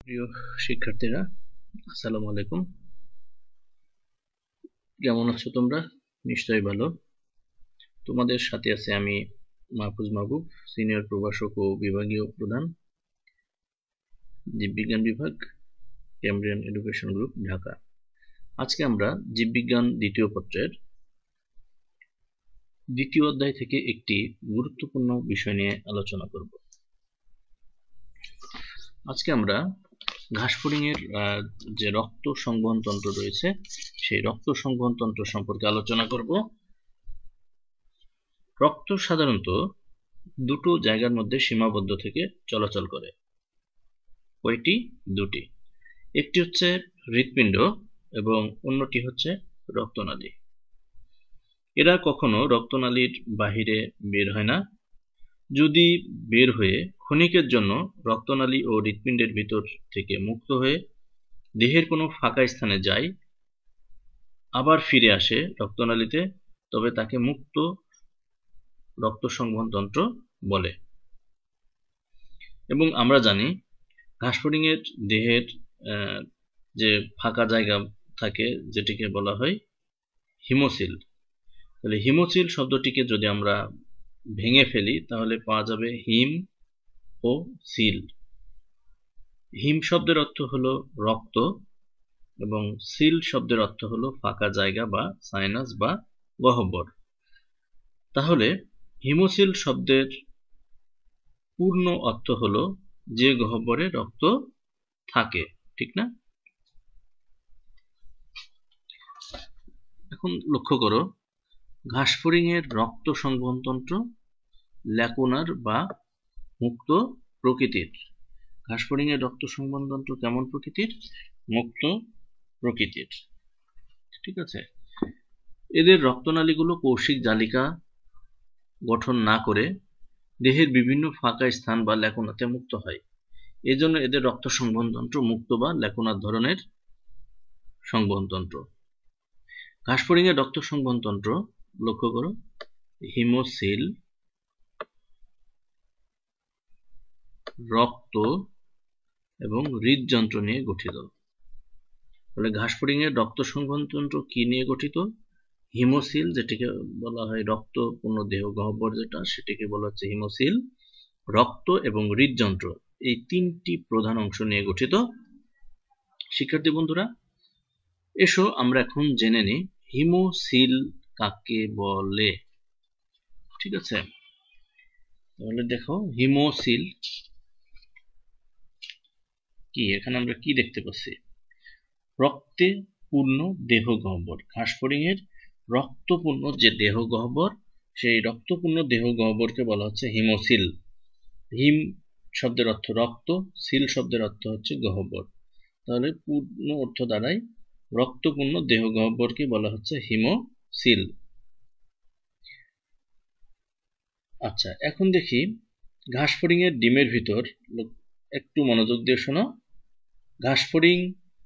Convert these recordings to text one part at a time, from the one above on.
প্রিয় শিক্ষার্থীরা, আসসালামু আলাইকুম। কেমন আছো তোমরা? নিশ্চয়ই ভালো। তোমাদের সাথে আছে আমি মাহফুজ মাহবুব, সিনিয়র প্রভাষক ও বিভাগীয় প্রধান, জীববিজ্ঞান বিভাগ, ক্যামব্রিয়ান এডুকেশন গ্রুপ, ঢাকা। আজকে আমরা জীববিজ্ঞান দ্বিতীয় পত্রের দ্বিতীয় অধ্যায় থেকে একটি গুরুত্বপূর্ণ বিষয় নিয়ে আলোচনা করব। আজকে আমরা ঘাসফড়িং এর যে রক্ত সংবহন তন্ত্র রয়েছে সেই রক্ত সংবহন তন্ত্র সম্পর্কে আলোচনা করব। রক্ত সাধারণত দুটো জায়গার মধ্যে সীমাবদ্ধ থেকে চলাচল করে। কয়টি? দুটি। একটি হচ্ছে হৃৎপিণ্ড এবং অন্যটি হচ্ছে রক্তনালী। এরা কখনো রক্তনালীর বাহিরে বের হয় না। যদি বের হয়ে ক্ষণিকের জন্য রক্তনালী ও হৃৎপিণ্ডের ভিতর থেকে মুক্ত হয়ে দেহের কোনো ফাঁকা স্থানে যায়, আবার ফিরে আসে রক্তনালীতে, তবে তাকে মুক্ত রক্ত সংবহন তন্ত্র বলে। এবং আমরা জানি ঘাসফড়িং এর দেহের যে ফাঁকা জায়গা থাকে যেটিকে বলা হয় হিমোসিল। তাহলে হিমোসিল শব্দটিকে যদি আমরা ভেঙে ফেলি তাহলে পাওয়া যাবে হিম ও সিল। হিম শব্দের অর্থ হলো রক্ত এবং সিল শব্দের অর্থ হলো ফাঁকা জায়গা বা সাইনাস বা গহ্বর। তাহলে হিমোসিল শব্দের পূর্ণ অর্থ হলো যে গহ্বরে রক্ত থাকে, ঠিক না? এখন লক্ষ্য করো, ঘাসফড়িং এর রক্ত সংবহন তন্ত্র ল্যাকুনার বা মুক্ত প্রকৃতির। ঘাসফড়িং এর রক্ত সংবহন তন্ত্র কেমন প্রকৃতির? মুক্ত প্রকৃতির, ঠিক আছে। এদের রক্তনালীগুলো কৌশিক জালিকা গঠন না করে দেহের বিভিন্ন ফাঁকা স্থান বা ল্যাকুনাতে মুক্ত হয়। এজন্য এদের রক্ত সংবহন তন্ত্র মুক্ত বা ল্যাকুনার ধরনের সংবহন তন্ত্র। ঘাসফড়িং এর রক্ত সংবহন তন্ত্র লক্ষ্য করো, হিমোসিল, রক্ত এবং হৃদযন্ত্র নিয়ে গঠিত। তাহলে ঘাসফড়িং এর রক্ত সংবহন তন্ত্র কি নিয়ে গঠিত? হিমোসিল, যেটিকে বলা হয় রক্তপূর্ণ দেহ গহ্বর, যেটা সেটিকে বলা হচ্ছে হিমোসিল, রক্ত এবং হৃদযন্ত্র, এই তিনটি প্রধান অংশ নিয়ে গঠিত। শিক্ষার্থী বন্ধুরা, এসো আমরা এখন জেনে নিই হিমোসিল কাকে বলে। ঠিক আছে, তাহলে দেখো হিমোসিল কি। এখানে আমরা কি দেখতে পাচ্ছি? রক্তে পূর্ণ দেহ গহ্বর। ঘাসফড়িং এর রক্তপূর্ণ যে দেহ গহ্বর, সেই রক্তপূর্ণ দেহ গহ্বরকে বলা হচ্ছে হিমোসিল। হিম শব্দের অর্থ রক্ত, সিল শব্দের অর্থ হচ্ছে গহ্বর। তাহলে পূর্ণ অর্থ দ্বারাই রক্তপূর্ণ দেহ গহ্বরকে বলা হচ্ছে হিমোসিল। আচ্ছা, এখন দেখি ঘাসফড়িং এর ডিমের ভিতর, একটু মনোযোগ দিয়ে শোনো। ঘাসফড়িং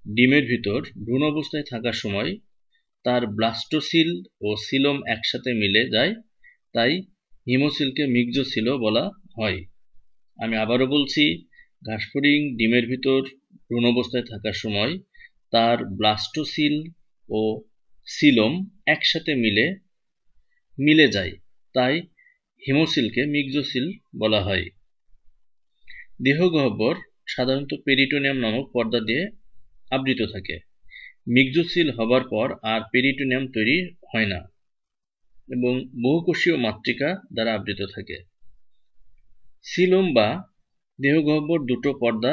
ডিমের ভিতর ভ্রূণ অবস্থায় থাকার সময় তার ব্লাস্টোসিল ও সিলোম একসাথে মিলে যায়, তাই হিমোসিলকে মিক্সোসিলও বলা হয়। আমি আবারও বলছি, ঘাসফড়িং ডিমের ভিতর ভ্রূণ অবস্থায় থাকার সময় তার ব্লাস্টোসিল ও সিলোম একসাথে মিলে যায়, তাই হিমোসিলকে মিক্সোসিল বলা হয়। দেহ গহ্বর সাধারণত পেরিটোনিয়াম নামক পর্দা দিয়ে আবৃত থাকে। মিক্সোসিল হবার পর আর পেরিটোনিয়াম তৈরি হয় না এবং বহুকোষীয় মাতৃকা দ্বারা আবৃত থাকে। সিলোম বা দেহগহ্বর দুটো পর্দা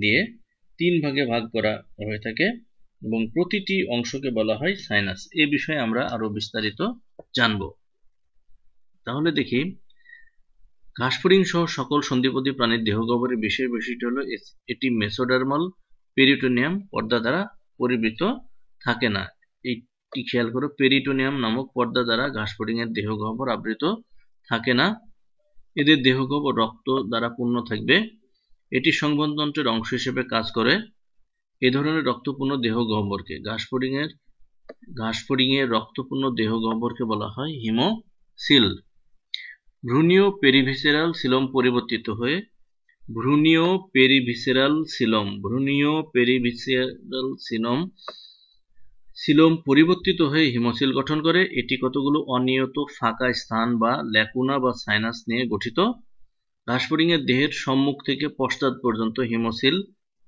দিয়ে 3 ভাগে ভাগ করা হয়ে থাকে এবং প্রতিটি অংশকে বলা হয় সাইনাস। এই বিষয়ে আমরা আরো বিস্তারিত জানব। তাহলে দেখি, ঘাসফড়িং সহ সকল সন্ধিপদী প্রাণীর দেহগহ্বরের বিশেষ বৈশিষ্ট্য হলো এটি মেসোডার্মাল পেরিটোনিয়াম পর্দা দ্বারা পরিবৃত থাকে না। এইটি খেয়াল করো, পেরিটোনিয়াম নামক পর্দা দ্বারা ঘাসফড়িং এর দেহগহ্বর আবৃত থাকে না। এদের দেহগহ্বর রক্ত দ্বারা পূর্ণ থাকবে। এটি সংবহনতন্ত্রের অংশ হিসেবে কাজ করে। এ ধরনের রক্তপূর্ণ দেহ গহ্বরকে ঘাসফড়িং এর রক্তপূর্ণ দেহ গহ্বরকে বলা হয় হিমোসিল। ভ্রূণীয় পেরিভিসেরাল সিলোম পরিবর্তিত হয়ে ভ্রূণীয় perivisceral Silam, ভ্রূণীয় perivisceral Silam coelom পরিবর্তিত হয়ে হিমোসিল গঠন করে। এটি কতগুলো অনিয়ত ফাঁকা স্থান বা ল্যাকুনা বা সাইনাস নিয়ে গঠিত। ঘাসফড়িং এর দেহের সম্মুখ থেকে পশ্চাৎ পর্যন্ত হিমোসিল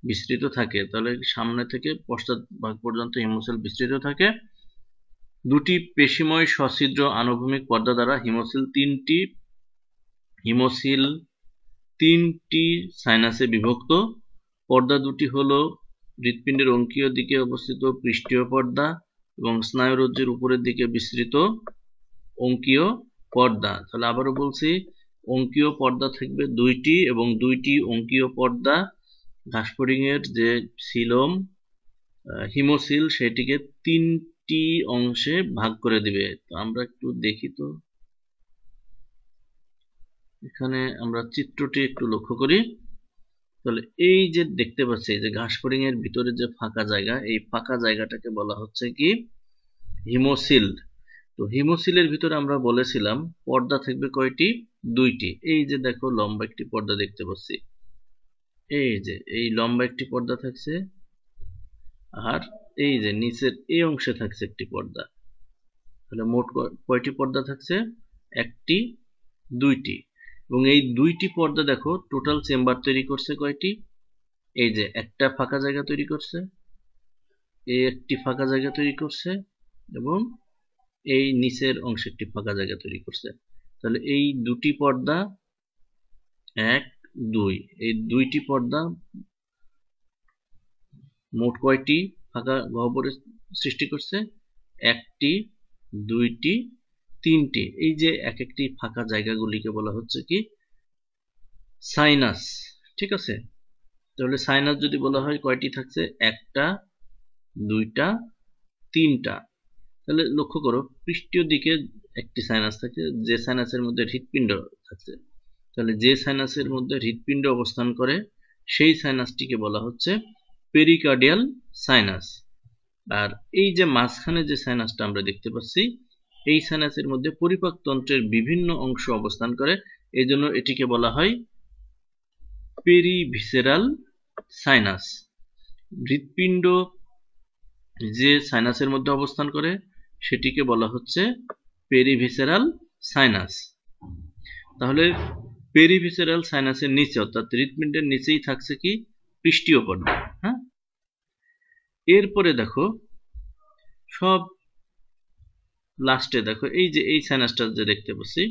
বিস্তৃত থাকে। তাহলে সামনে থেকে পশ্চাৎ ভাগ পর্যন্ত হিমোসিল বিস্তৃত থাকে। দুটি পেশিময় সছিদ্র আনুভূমিক পর্দা দ্বারা হিমোসিল তিনটি সাইনাসে বিভক্ত। পর্দা দুটি হলো হৃৎপিণ্ডের অঙ্কীয় দিকে অবস্থিত পৃষ্ঠীয় পর্দা এবং স্নায়ুরজ্জুর উপরের দিকে বিস্তৃত অঙ্কীয় পর্দা। তাহলে আবারও বলছি, অঙ্কীয় পর্দা থাকবে দুইটি এবং দুইটি অঙ্কীয় পর্দা ঘাসফড়িং এর যে সিলোম হিমোসিল সেটিকে তিনটি অংশে ভাগ করে দিবে। তো আমরা একটু দেখি, তো এখানে আমরা চিত্রটি একটু লক্ষ্য করি। তাহলে এই যে দেখতে পাচ্ছি যে ঘাসফড়িং এর ভিতরে যে ফাঁকা জায়গা, এই ফাঁকা জায়গাটাকে বলা হচ্ছে কি হিমোসিল। তো হিমোসিলের ভিতরে আমরা বলেছিলাম পর্দা থাকবে কয়টি? দুইটি। এই যে দেখো লম্বা একটি পর্দা দেখতে পাচ্ছি, এই যে এই লম্বা একটি পর্দা থাকছে, আর এই যে নিচের এই অংশে থাকছে একটি পর্দা। তাহলে মোট কয়টি পর্দা থাকছে? একটি, দুইটি। এবং এই দুইটি পর্দা দেখো টোটাল চেম্বার তৈরি করছে কয়টি? এই যে একটা ফাঁকা জায়গা তৈরি করছে, এই একটি ফাঁকা জায়গা তৈরি করছে, এবং এই নিচের অংশে একটি ফাঁকা জায়গা তৈরি করছে। তাহলে এই দুটি পর্দা, এক দুই, এই দুইটি পর্দা মোট কয়টি ফাঁকা গহ্বরের সৃষ্টি করছে? একটি, দুইটি, তিনটি। এই যে এক একটি ফাঁকা জায়গাগুলিকে বলা হচ্ছে কি সাইনাস। ঠিক আছে, তাহলে সাইনাস যদি বলা হয় কয়টি থাকছে? একটা, দুইটা, তিনটা। তাহলে লক্ষ্য করো পৃষ্ঠীয় দিকে একটি সাইনাস থাকে, যে সাইনাসের মধ্যে হৃৎপিণ্ড থাকছে। তাহলে যে সাইনাসের মধ্যে হৃৎপিণ্ড অবস্থান করে সেই সাইনাসটিকে বলা হচ্ছে পেরিকার্ডিয়াল সাইনাস। আর এই যে মাঝখানে যে সাইনাসটা আমরা দেখতে পাচ্ছি, এই সাইনাসের মধ্যে পরিপাক তন্ত্রের বিভিন্ন অংশ অবস্থান করে, এই জন্য এটিকে বলা হয় পেরিভিসেরাল সাইনাস। হৃৎপিণ্ড যে সাইনাসের মধ্যে অবস্থান করে সেটিকে বলা হচ্ছে পেরিভিসেরাল সাইনাস। তাহলে পেরিভিসেরাল সাইনাসের নিচে অর্থাৎ হৃৎপিণ্ডের নিচেই থাকছে কি পৃষ্ঠীয় পর্দা। হ্যাঁ, এরপরে দেখো সব লাস্টে দেখো এই যে এই সাইনাসটা যে দেখতে পাচ্ছি,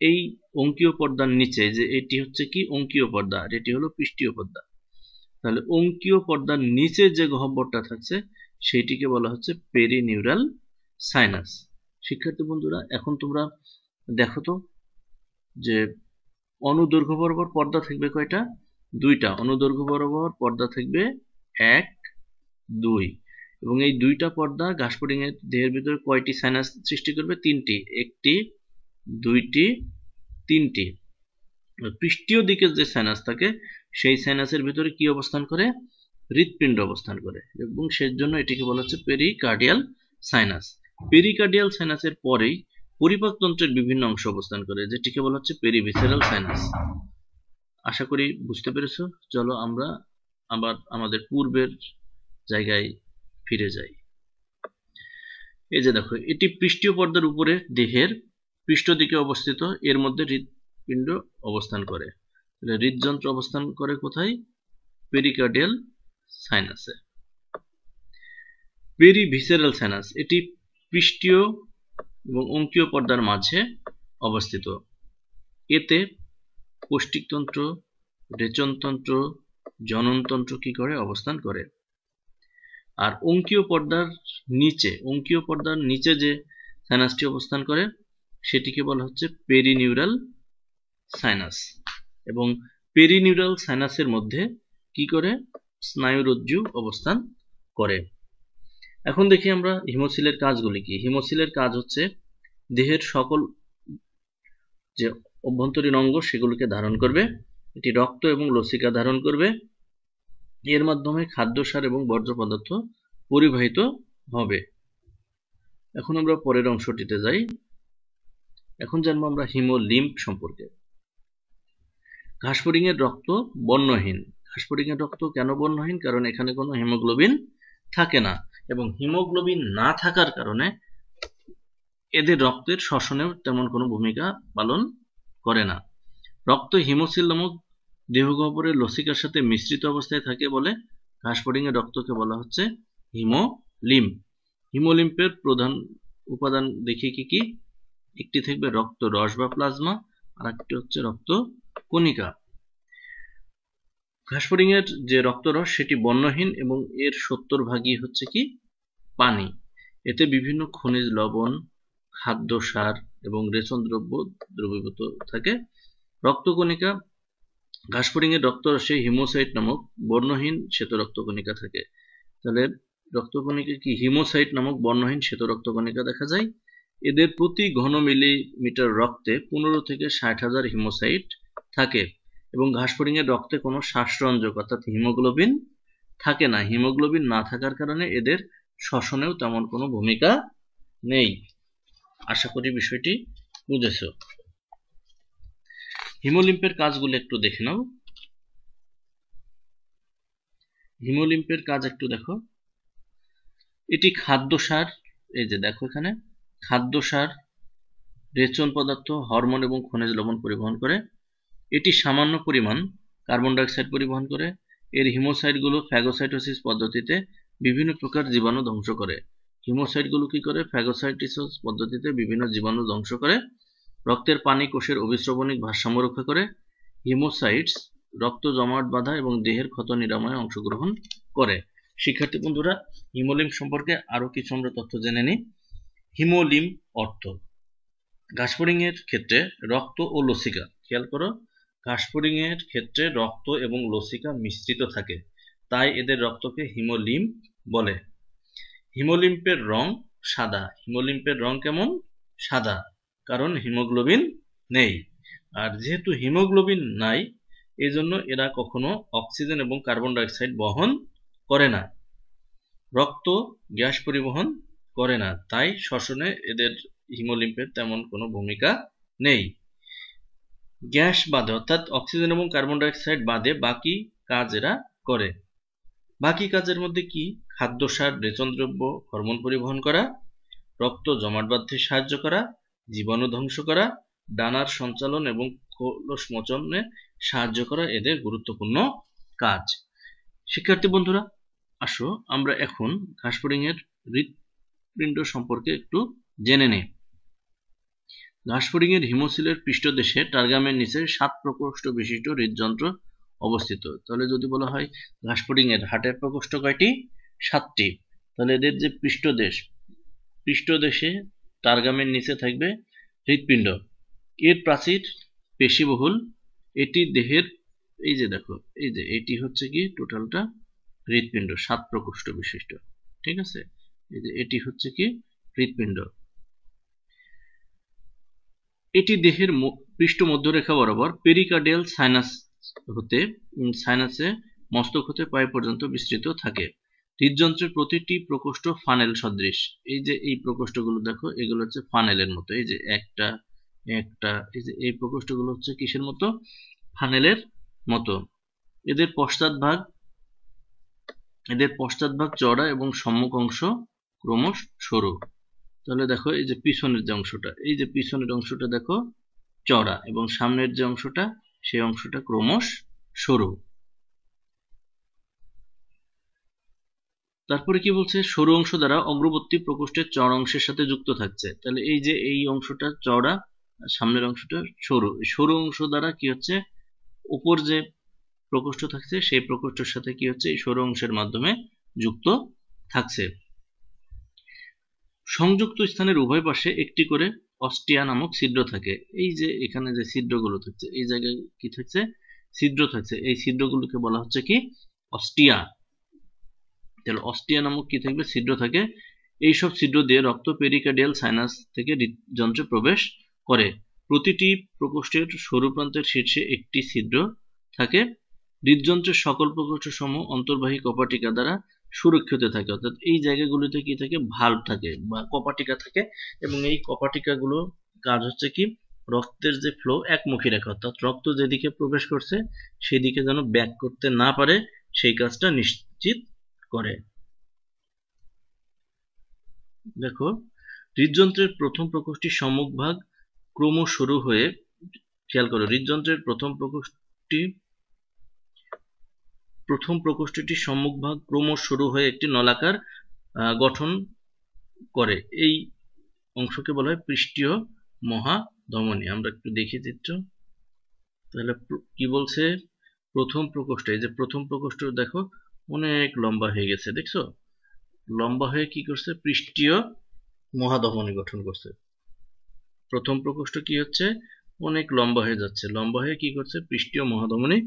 এই অঙ্কীয় পর্দার নিচে যে এটি হচ্ছে কি অঙ্কীয় পর্দা, আর এটি হলো পৃষ্ঠীয় পর্দা। তাহলে অঙ্কীয় পর্দার নিচে যে গহ্বরটা থাকছে সেটিকে বলা হচ্ছে পেরিনিউরাল সাইনাস। শিক্ষার্থী বন্ধুরা, এখন তোমরা দেখো তো যে অনুদৈর্ঘ্য বরাবর পর্দা থাকবে কয়টা? দুইটা। অনুদৈর্ঘ্য বরাবর পর্দা থাকবে এক, দুই। এবং এই দুইটা পর্দা ঘাসফড়িং এর দেহের ভিতরে কয়টি সাইনাস সৃষ্টি করবে? তিনটি। একটি, দুইটি, তিনটি। পৃষ্ঠীয় দিকে যে সাইনাস থাকে সেই সাইনাসের ভিতরে কি অবস্থান করে? হৃৎপিণ্ড অবস্থান করে, এবং সেজন্য এটিকে বলা হচ্ছে পেরিকার্ডিয়াল সাইনাস। পেরিকার্ডিয়াল সাইনাসের পরেই পরিপাক তন্ত্রের বিভিন্ন অংশ অবস্থান করে, যেটিকে বলা হচ্ছে পেরিভিসেরাল সাইনাস। আশা করি বুঝতে পেরেছো। চলো আমরা আবার আমাদের পূর্বের জায়গায় ফিরে যাই। এই যে দেখো এটি পৃষ্ঠীয় পর্দার উপরে দেহের পৃষ্ঠ দিকে অবস্থিত, এর মধ্যে হৃৎপিণ্ড অবস্থান করে। হৃদযন্ত্র অবস্থান করে কোথায়? পেরিকার্ডিয়াল সাইনাসে। পেরিভিসেরাল সাইনাস এটি পৃষ্ঠীয় এবং অঙ্কীয় পর্দার মাঝে অবস্থিত। এতে পৌষ্টিকতন্ত্র, রেচনতন্ত্র, জননতন্ত্র কি করে? অবস্থান করে। আর অঙ্কীয় পর্দার নিচে যে সাইনাসটি অবস্থান করে সেটিকে বলা হচ্ছে পেরিনিউরাল সাইনাস। এবং পেরিনিউরাল সাইনাসের মধ্যে কি করে? স্নায়ুরজ্জু অবস্থান করে। এখন দেখি আমরা হিমোসিলের কাজগুলি কি। হিমোসিলের কাজ হচ্ছে দেহের সকল যে অভ্যন্তরীণ অঙ্গ সেগুলোকে ধারণ করবে, এটি রক্ত এবং লসিকা ধারণ করবে, এর মাধ্যমে খাদ্যসার এবং বর্জ্য পদার্থ পরিবাহিত হবে। এখন আমরা পরের অংশটিতে যাই। এখন জানবো আমরা হিমোলিম্ফ সম্পর্কে। ঘাসফড়িং এর রক্ত বর্ণহীন। ঘাসফড়িং এর রক্ত কেন বর্ণহীন? কারণ এখানে কোনো হিমোগ্লোবিন থাকে না, এবং হিমোগ্লোবিন না থাকার কারণে এদের রক্তের শ্বসনেও তেমন কোনো ভূমিকা পালন করে না। রক্ত হিমোসিল নামক দেহগহ্বরের লসিকার সাথে মিশ্রিত অবস্থায় থাকে বলে ঘাসফড়িং এর রক্তকে বলা হচ্ছে হিমোলিম্ফ। হিমোলিম্ফের প্রধান উপাদান দেখি কি কি। একটি থাকবে রক্ত রস বা প্লাজমা, আর একটি হচ্ছে রক্ত কণিকা। ঘাসফড়িং এর যে রক্তরস সেটি বর্ণহীন এবং এর 70% হচ্ছে কি পানি। এতে বিভিন্ন খনিজ লবণ, খাদ্য সার এবং রেচন দ্রব্য দ্রবীভূত থাকে। রক্তকণিকা, ঘাসফড়িং এর রক্তরসে হিমোসাইট নামক বর্ণহীন শ্বেত রক্তকণিকা থাকে। তাহলে রক্তকণিকা কি? হিমোসাইট নামক বর্ণহীন শ্বেত রক্তকণিকা দেখা যায়। এদের প্রতি ঘন মিলিমিটার রক্তে 15 থেকে 60,000 হিমোসাইট থাকে, এবং ঘাসফড়িং এর রক্তে কোনো শ্বাসরঞ্জক অর্থাৎ হিমোগ্লোবিন থাকে না। হিমোগ্লোবিন না থাকার কারণে এদের শ্বসনেও তেমন কোনো ভূমিকা নেই। আশা করি বিষয়টি বুঝেছো। হিমোলিম্ফের কাজগুলো একটু দেখে নাও। হিমোলিম্ফের কাজ একটু দেখো। এটি খাদ্য সার, এই যে দেখো এখানে খাদ্য সার, রেচন পদার্থ, হরমোন এবং খনিজ লবণ পরিবহন করে। এটি সামান্য পরিমাণ কার্বন ডাইঅক্সাইড পরিবহন করে। এর হিমোসাইটগুলো ফ্যাগোসাইটোসিস পদ্ধতিতে বিভিন্ন প্রকার জীবাণু ধ্বংস করে। হিমোসাইটগুলো কি করে? ফ্যাগোসাইটোসিস পদ্ধতিতে বিভিন্ন জীবাণু ধ্বংস করে। রক্তের পানি কোষের অভিস্রবণিক ভারসাম্য রক্ষা করে। হিমোসাইটস রক্ত জমাট বাঁধা এবং দেহের ক্ষত নিরাময়ে অংশগ্রহণ করে। শিক্ষার্থী বন্ধুরা, হিমোলিম্ফ সম্পর্কে আরো কিছু আমরা তথ্য জেনে নিই। হিমোলিম্ফ অর্থ: ঘাসফড়িং এর ক্ষেত্রে রক্ত ও লসিকা, খেয়াল করো, ঘাসফড়িং এর ক্ষেত্রে রক্ত এবং লসিকা মিশ্রিত থাকে, তাই এদের রক্তকে হিমোলিম্ফ বলে। হিমোলিম্ফের রং সাদা। হিমোলিম্ফের রং কেমন? সাদা, কারণ হিমোগ্লোবিন নেই। আর যেহেতু হিমোগ্লোবিন নাই, এই জন্য এরা কখনো অক্সিজেন এবং কার্বন ডাইঅক্সাইড বহন করে না। রক্ত গ্যাস পরিবহন করে না, তাই শ্বসনে এদের হিমোলিম্ফের তেমন কোনো ভূমিকা নেই। গ্যাস বাদে অর্থাৎ অক্সিজেন এবং কার্বন ডাইঅক্সাইড বাদে বাকি কাজ এরা করে। বাকি কাজের মধ্যে কি? খাদ্য সার, রেচন দ্রব্য, হরমোন পরিবহন করা, রক্ত জমাট বাঁধতে সাহায্য করা, জীবাণু ধ্বংস করা, ডানার সঞ্চালন এবং কোলস মোচনে সাহায্য করা এদের গুরুত্বপূর্ণ কাজ। শিক্ষার্থী বন্ধুরা, আসো আমরা এখন ঘাসফড়িং এর হৃৎপিণ্ড সম্পর্কে একটু জেনে নেই। ঘাসফড়িং এর হিমোসিলের পৃষ্ঠদেশে টার্গামের নিচে 7 প্রকোষ্ঠ বিশিষ্ট হৃদযন্ত্র অবস্থিত। তাহলে যদি বলা হয় ঘাসফড়িং এর হার্টের প্রকোষ্ঠ কয়টি? 7টি। তাহলে এদের যে পৃষ্ঠদেশে টার্গামের নিচে থাকবে হৃৎপিণ্ড। এর প্রাচীর পেশিবহুল। এটি দেহের, এই যে দেখো, এই যে এটি হচ্ছে কি টোটালটা হৃৎপিণ্ড, 7 প্রকোষ্ঠ বিশিষ্ট। ঠিক আছে, এই যে এটি হচ্ছে কি হৃৎপিণ্ড। এটি দেহের পৃষ্ঠ মধ্যরেখা বরাবর পেরিকার্ডিয়াল সাইনাসে মস্তক হতে পায়ে পর্যন্ত বিস্তৃত থাকে। হৃদযন্ত্রের প্রতিটি প্রকোষ্ঠ ফানেল সদৃশ। এই যে এই প্রকোষ্ঠগুলো দেখো, এগুলো হচ্ছে ফানেলের মতো। এই যে একটা, এই যে এই প্রকোষ্ঠগুলো হচ্ছে কিসের মতো? ফানেলের মতো। এদের পশ্চাৎভাগ চওড়া এবং সম্মুখ অংশ ক্রমশ সরু। তাহলে দেখো, এই যে পিছনের যে অংশটা, এই যে পিছনের অংশটা দেখো চওড়া, এবং সামনের যে অংশটা, সেই অংশটা ক্রমশ সরু। তারপরে কি বলছে? সরু অংশ দ্বারা অগ্রবর্তী প্রকোষ্ঠের চওড়া অংশের সাথে যুক্ত থাকছে। তাহলে এই যে এই অংশটা চওড়া, সামনের অংশটা সরু। সরু অংশ দ্বারা কি হচ্ছে? উপর যে প্রকোষ্ঠ থাকছে সেই প্রকোষ্ঠের সাথে কি হচ্ছে? এই সরু অংশের মাধ্যমে যুক্ত থাকছে। সংযুক্ত স্থানের উভয় পাশে একটি করে অস্টিয়া নামক ছিদ্র থাকে। এই যে এখানে যে ছিদ্রগুলো থাকছে, এই জায়গায় কি থাকছে? ছিদ্র থাকছে। এই ছিদ্রগুলোকে বলা হচ্ছে কি? অস্টিয়া। তাহলে অস্টিয়া নামক কি থাকবে? ছিদ্র থাকে। এইসব ছিদ্র দিয়ে রক্ত পেরিকার্ডিয়াল সাইনাস থেকে হৃদযন্ত্রে প্রবেশ করে। প্রতিটি প্রকোষ্ঠের সরু প্রান্তের শীর্ষে একটি ছিদ্র থাকে। হৃদযন্ত্রের সকল প্রকোষ্ঠ সমূহ অন্তর্বাহী কপাটিকা দ্বারা সুরক্ষিত থাকে। অর্থাৎ এই জায়গাগুলিতে কি থাকে? ভালভ থাকে বা কপাটিকা থাকে, এবং এই কপাটিকা গুলো কাজ হচ্ছে কি? রক্তের যে ফ্লো একমুখী রেখা, অর্থাৎ রক্ত যেদিকে প্রবেশ করছে সেদিকে যেন ব্যাক করতে না পারে সেই কাজটা নিশ্চিত করে। দেখো, হৃদযন্ত্রের প্রথম প্রকোষ্ঠটির সম্মুখভাগ ক্রমশ শুরু হয়ে, খেয়াল করো, হৃদযন্ত্রের প্রথম প্রকোষ্ঠটির সম্মুখভাগ ক্রমশ শুরু হয়ে একটি নলাকার গঠন করে। এই অংশকে বলা হয় পৃষ্ঠীয় মহাধমনী। আমরা একটু দেখি চিত্র। তাহলে কি বলছে, প্রথম প্রকোষ্ঠ, এই যে প্রথম প্রকোষ্ঠ দেখো অনেক লম্বা হয়ে গেছে, দেখছো? লম্বা হয়ে কি করছে? পৃষ্ঠীয় মহাধমনী গঠন করছে। প্রথম প্রকোষ্ঠ কি হচ্ছে? অনেক লম্বা হয়ে যাচ্ছে, লম্বা হয়ে কি করছে? পৃষ্ঠীয় মহাধমনী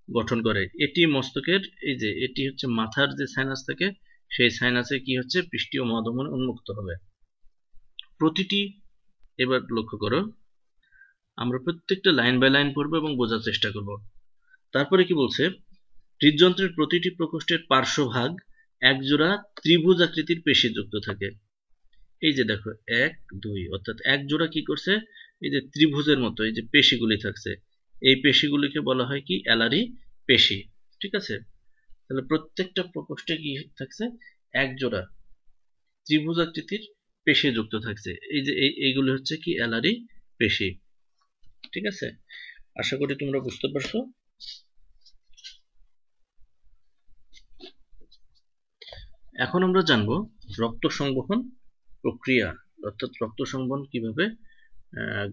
গঠন করে। এটি মস্তকের, এই যে এটি হচ্ছে মাথার যে সাইনাস থাকে, সেই সাইনাসে কি হচ্ছে? পৃষ্ঠীয় মহাধমনী উন্মুক্ত হবে। প্রতিটি, এবার লক্ষ্য করো, আমরা প্রত্যেকটা লাইন বাই লাইন পড়বো এবং বোঝার চেষ্টা করব। তারপরে কি বলছে, হৃদযন্ত্রের প্রতিটি প্রকোষ্ঠের পার্শ্বভাগ একজোড়া ত্রিভুজ আকৃতির পেশি যুক্ত থাকে। এই যে দেখো 1 2, অর্থাৎ এক জোড়া কি করছে? এই যে ত্রিভুজের মতো এই যে পেশিগুলি থাকছে, এই পেশিগুলিকে বলা হয় কি? অ্যালারি পেশি। ঠিক আছে? তাহলে প্রত্যেকটা প্রকোষ্ঠে কি থাকছে? এক জোড়া ত্রিভুজ আকৃতির পেশি যুক্ত থাকছে। এই যে এইগুলি হচ্ছে কি? অ্যালারি পেশি। ঠিক আছে? আশা করি তোমরা বুঝতে পারছো। এখন আমরা জানবো রক্ত সংবহন প্রক্রিয়া, অর্থাৎ রক্ত সংবহন কিভাবে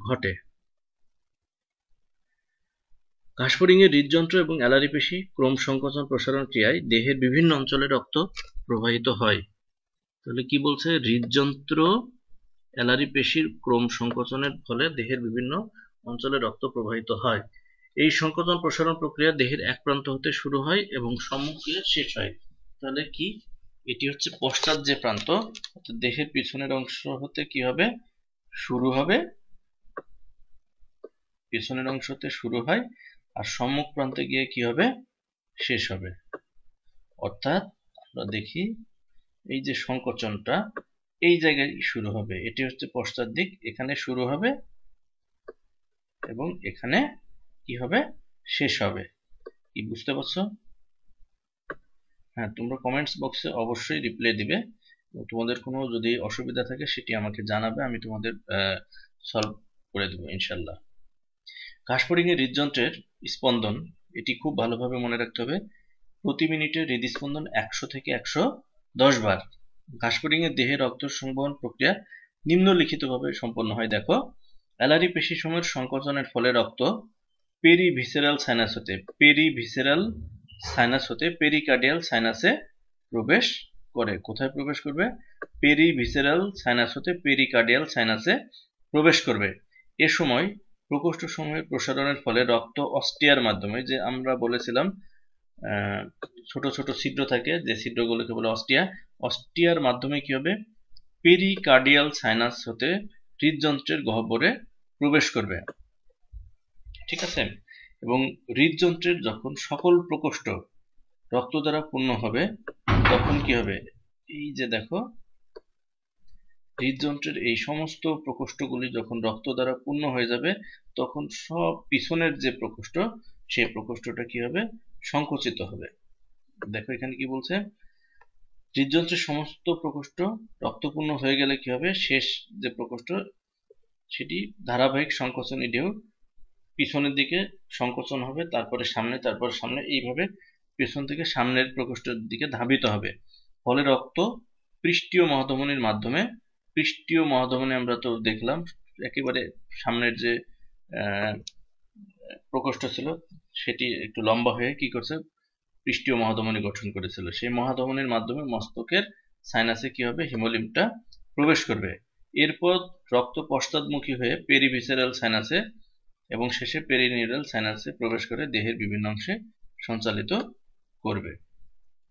ঘটে। ঘাসফড়িংয়ের হৃদযন্ত্র এবং অ্যালারি পেশি ক্রম সংকোচন প্রসারণ ক্রিয়ায় দেহের বিভিন্ন অঞ্চলে রক্ত প্রবাহিত হয়। তাহলে কি বলছে? হৃদযন্ত্র, অ্যালারি পেশির ক্রম সংকোচনের ফলে দেহের বিভিন্ন অঞ্চলে রক্ত প্রবাহিত হয়। এই সংকোচন প্রসারণ প্রক্রিয়া দেহের এক প্রান্ত হতে শুরু হয় এবং সম্মুখে শেষ হয়। তাহলে কি? এটি হচ্ছে পশ্চাৎ যে প্রান্ত, অর্থাৎ দেহের পিছনের অংশ হতে কি হবে? শুরু হবে, পিছনের অংশ হতে শুরু হয় আর সম্মুখ প্রান্তে গিয়ে কি হবে? শেষ হবে। অর্থাৎ আমরা দেখি এই যে সংকোচনটা এই জায়গায় শুরু হবে, এটি হচ্ছে পশ্চাৎ দিক, এখানে শুরু হবে এবং এখানে কি হবে? শেষ হবে। কি বুঝতে পারছো? হ্যাঁ, তোমরা কমেন্টস বক্সে অবশ্যই রিপ্লাই দিবে। তোমাদের কোনো যদি অসুবিধা থাকে সেটি আমাকে জানাবে, আমি তোমাদের সলভ করে দেবো ইনশাল্লাহ। ঘাসফড়িংয়ের হৃদযন্ত্রের স্পন্দন, এটি খুব ভালোভাবে মনে রাখতে হবে। প্রতি মিনিটে হৃদস্পন্দন 100 থেকে 110 বার। ঘাসফড়িংয়ের দেহে রক্ত সংবহন প্রক্রিয়া নিম্নলিখিতভাবে সম্পন্ন হয়। দেখো, অ্যালারি পেশিসমূহের সংকোচনের ফলে রক্ত পেরিভিসেরাল সাইনাস হতে পেরিকার্ডিয়াল সাইনাসে প্রবেশ করে। কোথায় প্রবেশ করবে? পেরিভিসেরাল সাইনাস হতে পেরিকার্ডিয়াল সাইনাসে প্রবেশ করবে। এ সময় প্রকোষ্ঠসমূহের প্রসারণের ফলে রক্ত অস্টিয়ার মাধ্যমে, যে আমরা বলেছিলাম ছোট ছোট ছিদ্র থাকে, যে ছিদ্রগুলোকে বলে অস্টিয়ার মাধ্যমে কি হবে? পেরিকার্ডিয়াল সাইনাস হতে হৃদযন্ত্রের গহ্বরে প্রবেশ করবে। ঠিক আছে? এবং হৃদযন্ত্রের যখন সকল প্রকোষ্ঠ রক্ত দ্বারা পূর্ণ হবে তখন কি হবে? এই যে দেখো, হৃদযন্ত্রের এই সমস্ত প্রকোষ্ঠগুলি যখন রক্ত দ্বারা পূর্ণ হয়ে যাবে তখন সব পিছনের যে প্রকোষ্ঠ, সেই প্রকোষ্ঠটা কি হবে? সংকুচিত হবে। দেখো এখানে কি বলছে? হৃদযন্ত্রের সমস্ত প্রকোষ্ঠ রক্তপূর্ণ হয়ে গেলে কি হবে? শেষ যে প্রকোষ্ঠ সেটি ধারাবাহিক সংকোচনী ঢেউ পিছনের দিকে সংকোচন হবে, তারপরে সামনে, এইভাবে পেছন থেকে সামনের প্রকোষ্ঠের দিকে ধাবিত হবে। ফলে রক্ত পৃষ্ঠীয় মহাধমনীর মাধ্যমে, পৃষ্ঠীয় মহাধমনী আমরা তো দেখলাম একেবারে সামনের যে প্রকোষ্ঠ ছিল সেটি একটু লম্বা হয়ে কি করছে? পৃষ্ঠীয় মহাধমনী গঠন করেছিল। সেই মহাধমনীর মাধ্যমে মস্তকের সাইনাসে কি হবে? হিমোলিম্ফটা প্রবেশ করবে। এরপর রক্ত পশ্চাৎমুখী হয়ে পেরিভিসেরাল সাইনাসে এবং শেষে পেরিনিউরাল সাইনাসে প্রবেশ করে দেহের বিভিন্ন অংশে সঞ্চালিত করবে।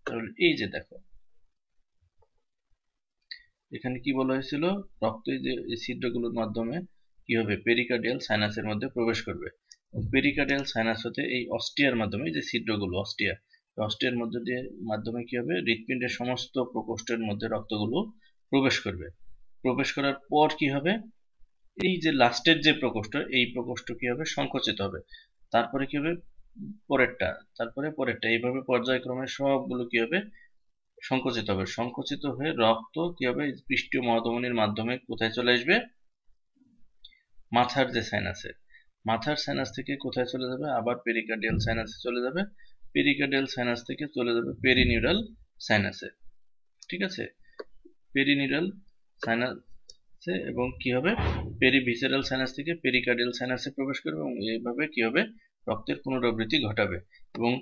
তাহলে এই যে দেখো, এখানে কি বলা হয়েছিল? রক্ত এই যে ছিদ্রগুলোর মাধ্যমে কি হবে? পেরিকার্ডিয়াল সাইনাসের মধ্যে প্রবেশ করবে। পেরিকার্ডিয়াল সাইনাস হতে এই অস্টিয়ার মাধ্যমে, যে ছিদ্রগুলো অস্টিয়ার মাধ্যমে কি হবে? হৃৎপিণ্ডের সমস্ত প্রকোষ্ঠের মধ্যে রক্তগুলো প্রবেশ করবে। প্রবেশ করার পর কি হবে? এই যে লাস্টের যে প্রকোষ্ঠ, এই প্রকোষ্ঠ কি হবে, সংকুচিত হবে। তারপরে কি হবে, পরেরটা, তারপরে পরেরটা, এইভাবে পর্যায়ক্রমে সবগুলো কি হবে, সংকুচিত হবে। সংকুচিত হয়ে রক্ত কি হবে, পৃষ্ঠীয় মহাধমনির মাধ্যমে কোথায় চলে আসবে, মাথার যে সাইনাসে, মাথার সাইনাস থেকে কোথায় চলে যাবে, আবার পেরিকার্ডিয়াল সাইনাসে চলে যাবে, পেরিকার্ডিয়াল সাইনাস থেকে চলে যাবে পেরিনিউরাল সাইনাসে। ঠিক আছে, পেরিনিউরাল সাইনাসে, এবং কি হবে, পেরিভিসেরাল সাইনাস থেকে পেরিকার্ডিয়াল সাইনাসে প্রবেশ করবে, এবং এইভাবে কি হবে, রক্তের পুনরাবৃত্তি ঘটাবে, এবং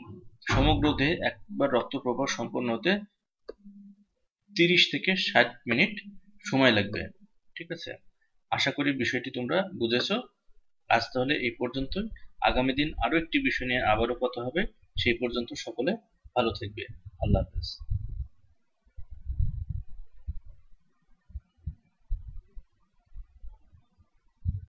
সমগ্র দেহে একবার রক্ত প্রবাহ সম্পন্ন হতে 30 থেকে 60 মিনিট সময় লাগবে। ঠিক আছে, আশা করি বিষয়টি তোমরা বুঝেছো। আজ তাহলে এই পর্যন্ত। আগামী দিন আরো একটি বিষয় নিয়ে আবারও কথা হবে। সেই পর্যন্ত সকলে ভালো থাকবে। আল্লাহ হাফেজ।